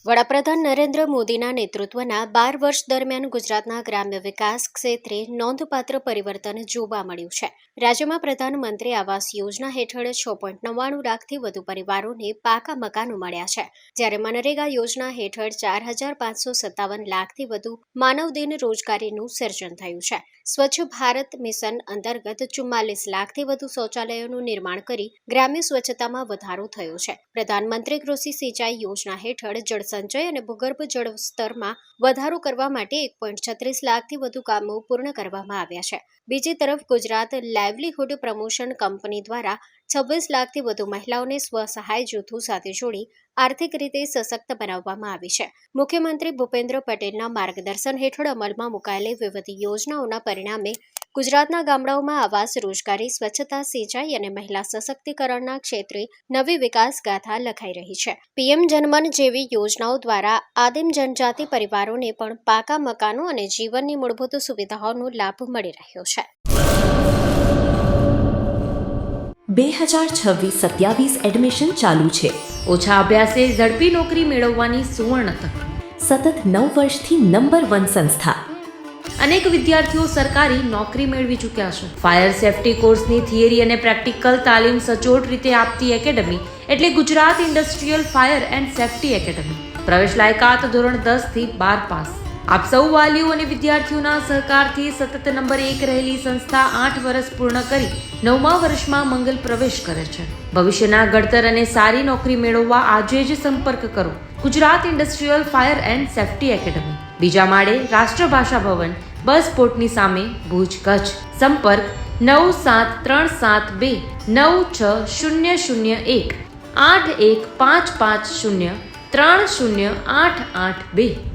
વડાપ્રધાન નરેન્દ્ર મોદીના નેતૃત્વના 12 વર્ષ દરમિયાન ગુજરાતના ગ્રામ્ય વિકાસ ક્ષેત્રે નોંધપાત્ર પરિવર્તન જોવા મળ્યું છે. રાજ્યમાં પ્રધાનમંત્રી આવાસ યોજના હેઠળ 6.99 લાખથી વધુ પરિવારોને પાકા મકાનો મળ્યા છે, જ્યારે મનરેગા યોજના હેઠળ 4,557 લાખથી વધુ માનવદિન રોજગારીનું સર્જન થયું છે. સ્વચ્છ ભારત મિશન અંતર્ગત 44 લાખથી વધુ શૌચાલયોનું નિર્માણ કરી ગ્રામ્ય સ્વચ્છતામાં વધારો થયો છે. પ્રધાનમંત્રી કૃષિ સિંચાઈ યોજના હેઠળ જળસંચય અને ભૂગર્ભ જળ સ્તરમાં વધારો કરવા માટે 1.36 લાખથી વધુ કામો પૂર્ણ કરવામાં આવ્યા છે. બીજી તરફ ગુજરાત લાઇવલીહુડ પ્રમોશન કંપની દ્વારા 26 લાખથી વધુ મહિલાઓને સ્વસહાય જૂથો સાથે જોડી આર્થિક રીતે સશક્ત બનાવવામાં આવી છે. મુખ્યમંત્રી ભૂપેન્દ્ર પટેલના માર્ગદર્શન હેઠળ અમલમાં મુકાયેલી વિવિધ યોજનાઓના પરિણામે ગુજરાતના ગામડાઓમાં આવાસ, રોજગારી, સ્વચ્છતા, સિંચાઈ અને મહિલા સશક્તિકરણના ક્ષેત્રે નવી વિકાસ ગાથા લખાઈ રહી છે. પીએમ જનમન જેવી યોજનાઓ દ્વારા આદિમ જનજાતિ પરિવારોને પણ પાકા મકાનો અને જીવનની મૂળભૂત સુવિધાઓનો લાભ મળી રહ્યો છે. 2026-27 એડમિશન ચાલુ છે. ઓછા અભ્યાસે ઝડપી નોકરી મેળવવાની સુવર્ણ તક. સતત 9 વર્ષથી નંબર 1 સંસ્થા. અનેક વિદ્યાર્થીઓ સરકારી નોકરી મેળવી ચૂક્યા છે. ફાયર સેફટી કોર્સની થિયરી અને પ્રેક્ટિકલ તાલીમ સચોટ રીતે આપતી એકેડમી એટલે Gujarat industrial fire and safety academy. પ્રવેશ લાયકાત ધોરણ 10 થી 12 પાસ. આપ સૌ વાલીઓ અને વિદ્યાર્થીઓના સહકારથી સતત નંબર 1 રહેલી સંસ્થા 8 વર્ષ પૂર્ણ કરી 9મા વર્ષમાં મંગલ પ્રવેશ કરે છે. ભવિષ્યના ઘડતર અને સારી નોકરી મેળવવા આજે જ સંપર્ક કરો Gujarat industrial fire and safety academy, બીજા માળે રાષ્ટ્રભાષા ભવન, બસ પોર્ટની સામે, ભુજ, કચ્છ. સંપર્ક 9737296001 8155030882.